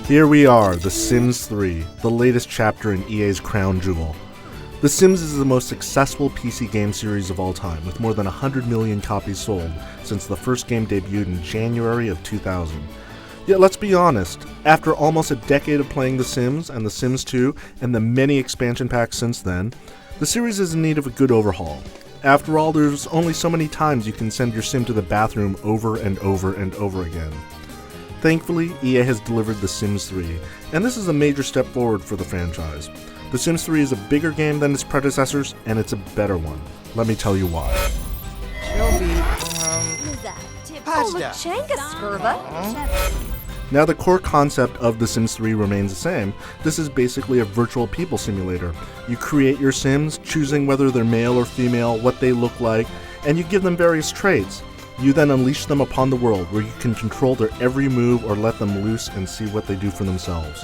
Here we are, The Sims 3, the latest chapter in EA's crown jewel. The Sims is the most successful PC game series of all time, with more than 100 million copies sold since the first game debuted in January of 2000. Yet let's be honest, after almost a decade of playing The Sims and The Sims 2 and the many expansion packs since then, the series is in need of a good overhaul. After all, there's only so many times you can send your sim to the bathroom over and over and over again. Thankfully, EA has delivered The Sims 3, and this is a major step forward for the franchise. The Sims 3 is a bigger game than its predecessors, and it's a better one. Let me tell you why. Now, the core concept of The Sims 3 remains the same. This is basically a virtual people simulator. You create your Sims, choosing whether they're male or female, what they look like, and you give them various traits. You then unleash them upon the world, where you can control their every move or let them loose and see what they do for themselves.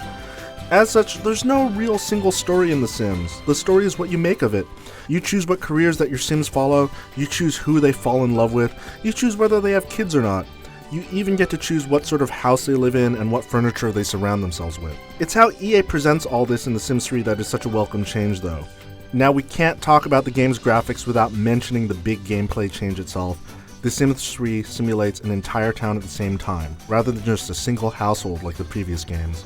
As such, there's no real single story in The Sims. The story is what you make of it. You choose what careers that your Sims follow, you choose who they fall in love with, you choose whether they have kids or not. You even get to choose what sort of house they live in and what furniture they surround themselves with. It's how EA presents all this in The Sims 3 that is such a welcome change, though. Now, we can't talk about the game's graphics without mentioning the big gameplay change itself. The Sims 3 simulates an entire town at the same time, rather than just a single household like the previous games.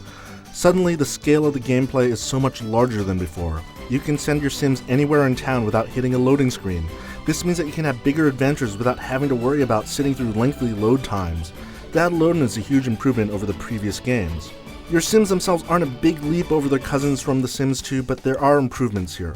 Suddenly, the scale of the gameplay is so much larger than before. You can send your Sims anywhere in town without hitting a loading screen. This means that you can have bigger adventures without having to worry about sitting through lengthy load times. That alone is a huge improvement over the previous games. Your Sims themselves aren't a big leap over their cousins from The Sims 2, but there are improvements here.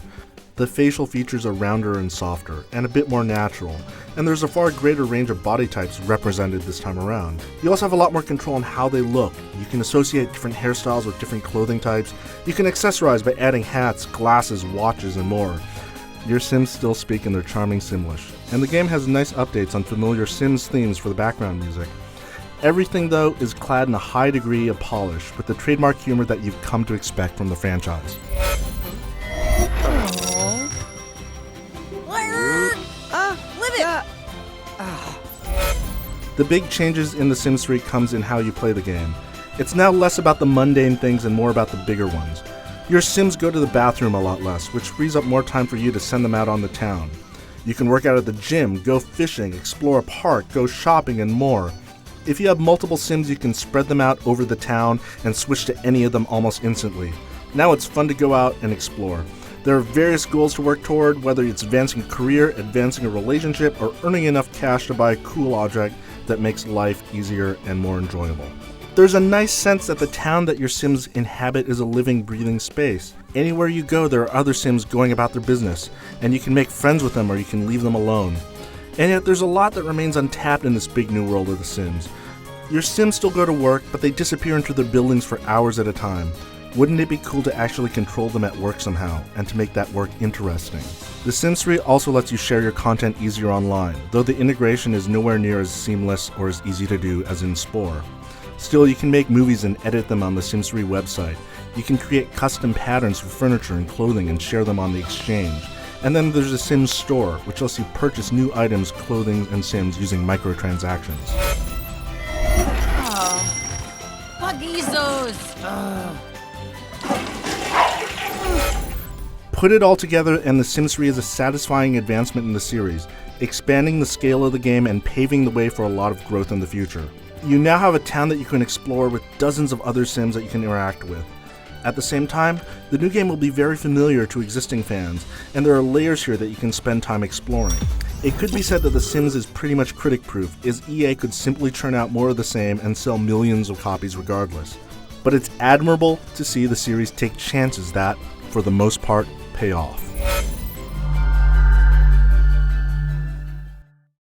The facial features are rounder and softer, and a bit more natural, and there's a far greater range of body types represented this time around. You also have a lot more control on how they look. You can associate different hairstyles with different clothing types. You can accessorize by adding hats, glasses, watches, and more. Your Sims still speak in their charming Simlish, and the game has nice updates on familiar Sims themes for the background music. Everything, though, is clad in a high degree of polish, with the trademark humor that you've come to expect from the franchise. The big changes in The Sims 3 comes in how you play the game. It's now less about the mundane things and more about the bigger ones. Your Sims go to the bathroom a lot less, which frees up more time for you to send them out on the town. You can work out at the gym, go fishing, explore a park, go shopping, and more. If you have multiple Sims, you can spread them out over the town and switch to any of them almost instantly. Now it's fun to go out and explore. There are various goals to work toward, whether it's advancing a career, advancing a relationship, or earning enough cash to buy a cool object that makes life easier and more enjoyable. There's a nice sense that the town that your Sims inhabit is a living, breathing space. Anywhere you go, there are other Sims going about their business, and you can make friends with them or you can leave them alone. And yet there's a lot that remains untapped in this big new world of The Sims. Your Sims still go to work, but they disappear into their buildings for hours at a time. Wouldn't it be cool to actually control them at work somehow, and to make that work interesting? The Sims 3 also lets you share your content easier online, though the integration is nowhere near as seamless or as easy to do as in Spore. Still, you can make movies and edit them on the Sims 3 website. You can create custom patterns for furniture and clothing and share them on the exchange. And then there's a Sims store, which lets you purchase new items, clothing, and Sims using microtransactions. Put it all together, and The Sims 3 is a satisfying advancement in the series, expanding the scale of the game and paving the way for a lot of growth in the future. You now have a town that you can explore with dozens of other Sims that you can interact with. At the same time, the new game will be very familiar to existing fans, and there are layers here that you can spend time exploring. It could be said that The Sims is pretty much critic-proof, as EA could simply churn out more of the same and sell millions of copies regardless. But it's admirable to see the series take chances that, for the most part, pay off.